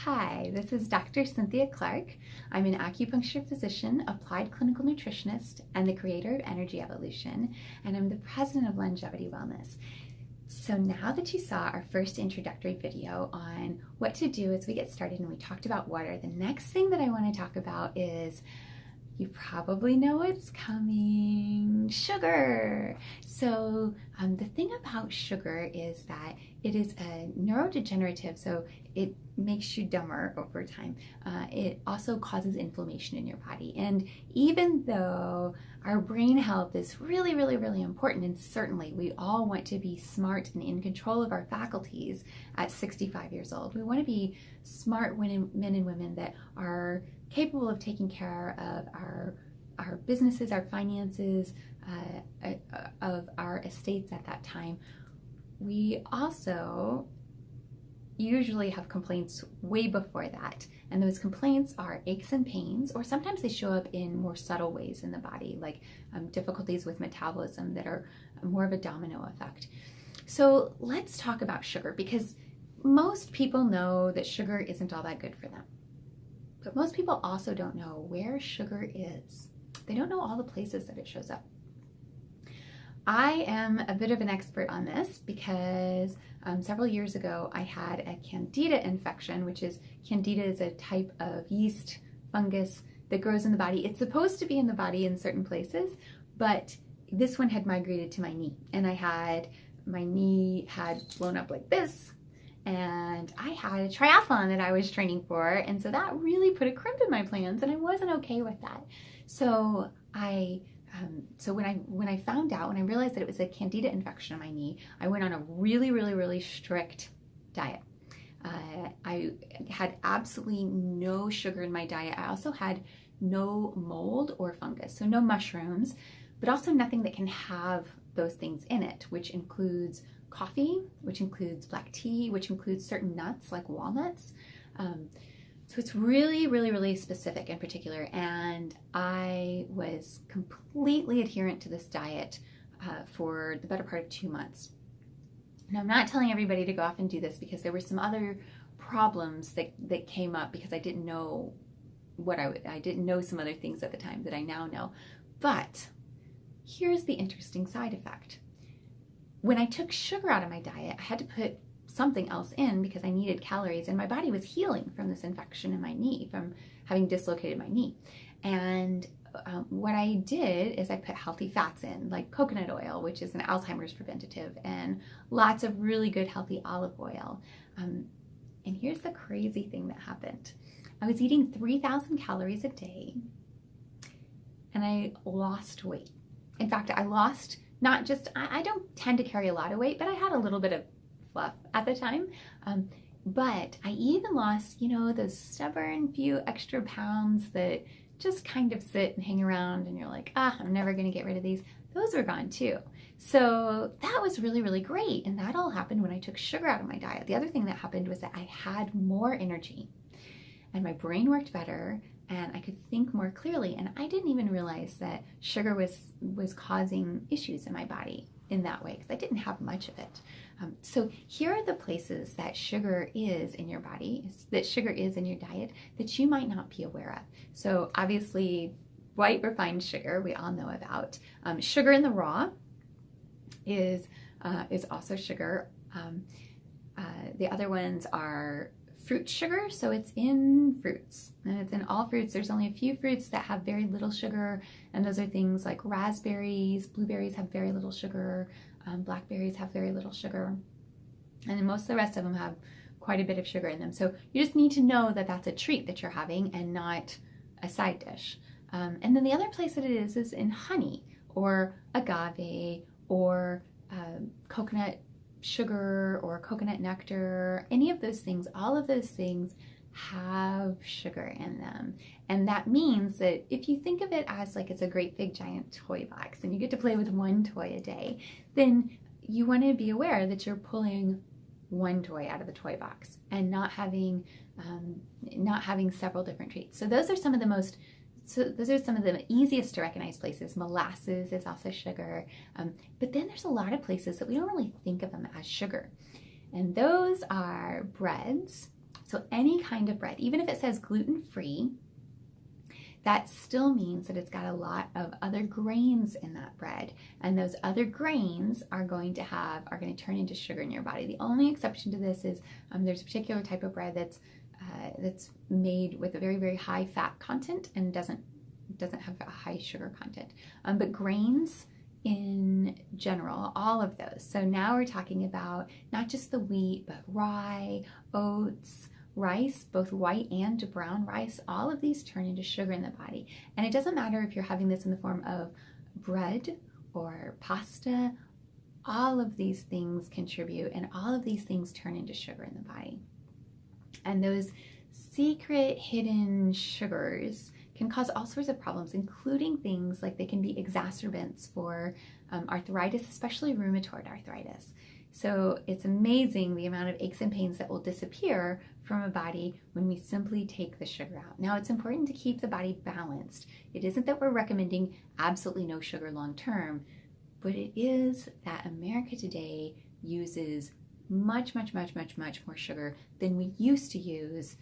Hi, this is Dr. Cynthia Clark. I'm an acupuncture physician, applied clinical nutritionist, and the creator of Energy Evolution, and I'm the president of Longevity Wellness. So now that you saw our first introductory video on what to do as we get started and we talked about water, the next thing that I want to talk about is, you probably know it's coming, sugar. So the thing about sugar is that it is a neurodegenerative, so it makes you dumber over time. It also causes inflammation in your body. And even though our brain health is really, really, really important, and certainly we all want to be smart and in control of our faculties at 65 years old. We want to be smart men and women that are capable of taking care of our businesses, our finances, of our estates at that time. We also usually have complaints way before that, and those complaints are aches and pains, or sometimes they show up in more subtle ways in the body, like difficulties with metabolism that are more of a domino effect. So let's talk about sugar, because most people know that sugar isn't all that good for them. But most people also don't know where sugar is. They don't know all the places that it shows up. I am a bit of an expert on this because several years ago I had a candida infection, which is, candida is a type of yeast fungus that grows in the body. It's supposed to be in the body in certain places, but this one had migrated to my knee, and my knee had blown up like this. And I had a triathlon that I was training for, and so that really put a crimp in my plans, and I wasn't okay with that. So when I found out, when I realized that it was a candida infection in my knee, I went on a really, really, really strict diet. I had absolutely no sugar in my diet. I also had no mold or fungus, so no mushrooms, but also nothing that can have those things in it, which includes coffee, which includes black tea, which includes certain nuts like walnuts. So it's really, really, really specific in particular. And I was completely adherent to this diet for the better part of 2 months. And I'm not telling everybody to go off and do this, because there were some other problems that came up because I didn't know I didn't know some other things at the time that I now know. But here's the interesting side effect. When I took sugar out of my diet, I had to put something else in because I needed calories, and my body was healing from this infection in my knee, from having dislocated my knee. And what I did is I put healthy fats in, like coconut oil, which is an Alzheimer's preventative, and lots of really good healthy olive oil. And here's the crazy thing that happened. I was eating 3,000 calories a day, and I lost weight. In fact, I lost not just, I don't tend to carry a lot of weight, but I had a little bit of fluff at the time. But I even lost, those stubborn few extra pounds that just kind of sit and hang around, and you're like, I'm never going to get rid of these. Those are gone too. So that was really, really great. And that all happened when I took sugar out of my diet. The other thing that happened was that I had more energy, and my brain worked better, and I could think more clearly. And I didn't even realize that sugar was causing issues in my body in that way, because I didn't have much of it. So here are the places that sugar is in your body, that sugar is in your diet, that you might not be aware of. So obviously, white refined sugar, we all know about. Sugar in the raw is also sugar. The other ones are fruit sugar, so it's in fruits, and it's in all fruits. There's only a few fruits that have very little sugar, and those are things like raspberries, blueberries have very little sugar, blackberries have very little sugar, and then most of the rest of them have quite a bit of sugar in them. So you just need to know that that's a treat that you're having and not a side dish. And then the other place that it is in honey, or agave, or coconut sugar, or coconut nectar, any of those things. All of those things have sugar in them. And that means that if you think of it as like it's a great big giant toy box and you get to play with one toy a day, then you want to be aware that you're pulling one toy out of the toy box and not having several different treats. So those are some of the easiest to recognize places. Molasses is also sugar. But then there's a lot of places that we don't really think of them as sugar. And those are breads, So any kind of bread, even if it says gluten-free, that still means that it's got a lot of other grains in that bread. And those other grains are going to turn into sugar in your body. The only exception to this is there's a particular type of bread that's made with a very, very high fat content and doesn't have a high sugar content. But grains in general, all of those. So now we're talking about not just the wheat, but rye, oats, rice, both white and brown rice. All of these turn into sugar in the body. And it doesn't matter if you're having this in the form of bread or pasta. All of these things contribute, and all of these things turn into sugar in the body. And those secret hidden sugars can cause all sorts of problems, including things like they can be exacerbants for arthritis, especially rheumatoid arthritis. So it's amazing the amount of aches and pains that will disappear from a body when we simply take the sugar out. Now, it's important to keep the body balanced. It isn't that we're recommending absolutely no sugar long term, but it is that America today uses much, much, much, much, much more sugar than we used to use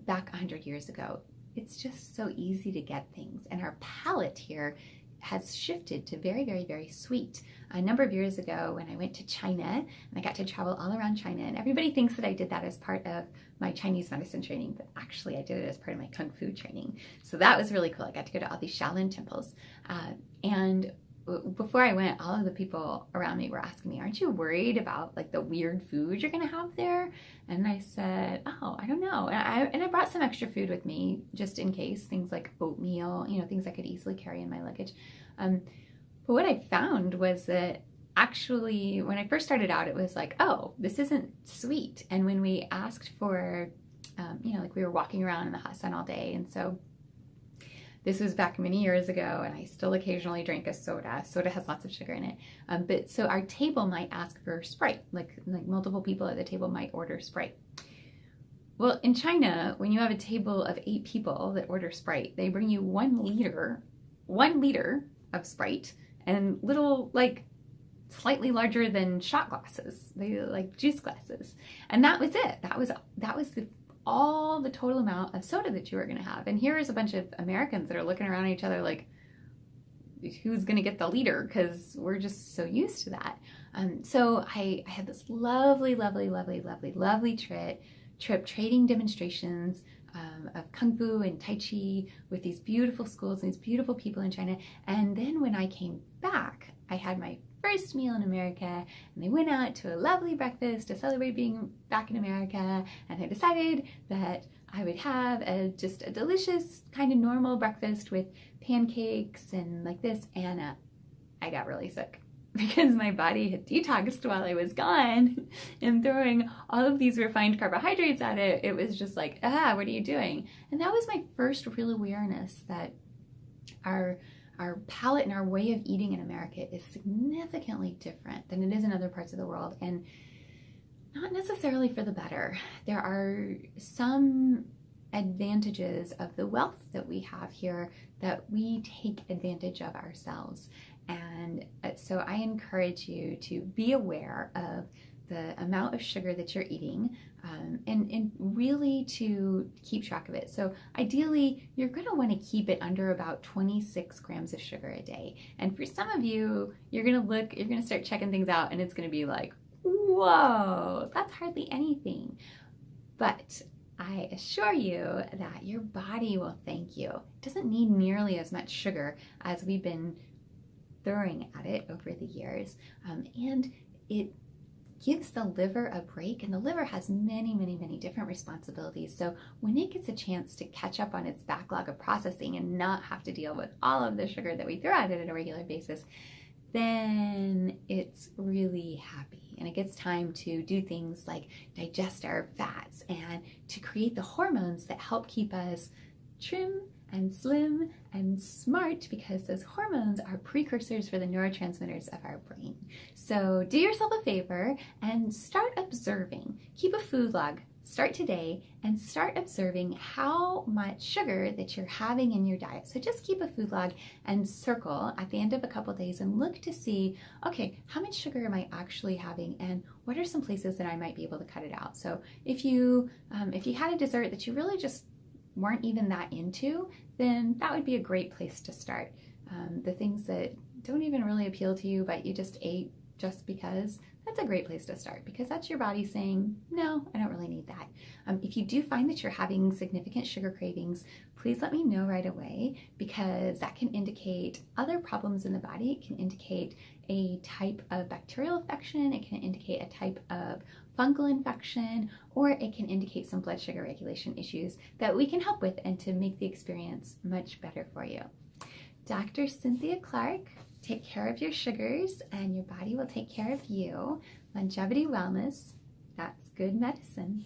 back 100 years ago. It's just so easy to get things, and our palate here has shifted to very, very, very sweet. A number of years ago when I went to China, and I got to travel all around China, and everybody thinks that I did that as part of my Chinese medicine training, but actually I did it as part of my Kung Fu training. So that was really cool. I got to go to all these Shaolin temples. And before I went, all of the people around me were asking me, aren't you worried about like the weird food you're gonna have there? And I said, oh, I don't know. And I brought some extra food with me just in case, things like oatmeal, things I could easily carry in my luggage. But what I found was that actually when I first started out, it was like, oh, this isn't sweet. And when we asked for, like we were walking around in the hot sun all day, and so this was back many years ago, and I still occasionally drink a soda. Soda has lots of sugar in it. But so our table might ask for Sprite, like multiple people at the table might order Sprite. Well, in China, when you have a table of 8 people that order Sprite, they bring you 1 liter of Sprite and little, like, slightly larger than shot glasses. They like juice glasses. And that was it. That was all the total amount of soda that you were going to have. And here is a bunch of Americans that are looking around at each other like, who's going to get the liter? Because we're just so used to that. So I had this lovely trip trading demonstrations of Kung Fu and Tai Chi with these beautiful schools and these beautiful people in China. And then when I came back, I had my first meal in America, and they went out to a lovely breakfast to celebrate being back in America, and I decided that I would have just a delicious kind of normal breakfast with pancakes and like this, and I got really sick because my body had detoxed while I was gone, and throwing all of these refined carbohydrates at it, it was just like, what are you doing? And that was my first real awareness that our palate and our way of eating in America is significantly different than it is in other parts of the world, and not necessarily for the better. There are some advantages of the wealth that we have here that we take advantage of ourselves. And so I encourage you to be aware of the amount of sugar that you're eating, and really to keep track of it. So ideally, you're going to want to keep it under about 26 grams of sugar a day. And for some of you, you're going to start checking things out, and it's going to be like, whoa, that's hardly anything. But I assure you that your body will thank you. It doesn't need nearly as much sugar as we've been throwing at it over the years, and it gives the liver a break, and the liver has many different responsibilities. So when it gets a chance to catch up on its backlog of processing and not have to deal with all of the sugar that we throw at it on a regular basis, then it's really happy, and it gets time to do things like digest our fats and to create the hormones that help keep us trim and slim and smart, because those hormones are precursors for the neurotransmitters of our brain. So do yourself a favor and start observing. Keep a food log. start today and start observing how much sugar that you're having in your diet. So just keep a food log and circle at the end of a couple days and look to see, okay, how much sugar am I actually having, and what are some places that I might be able to cut it out? So if you had a dessert that you really just weren't even that into, then that would be a great place to start. The things that don't even really appeal to you, but you just ate just because, that's a great place to start, because that's your body saying, no, I don't really need that. If you do find that you're having significant sugar cravings, please let me know right away, because that can indicate other problems in the body. It can indicate a type of bacterial infection, it can indicate a type of fungal infection, or it can indicate some blood sugar regulation issues that we can help with and to make the experience much better for you. Dr. Cynthia Clark, take care of your sugars and your body will take care of you. Longevity wellness, that's good medicine.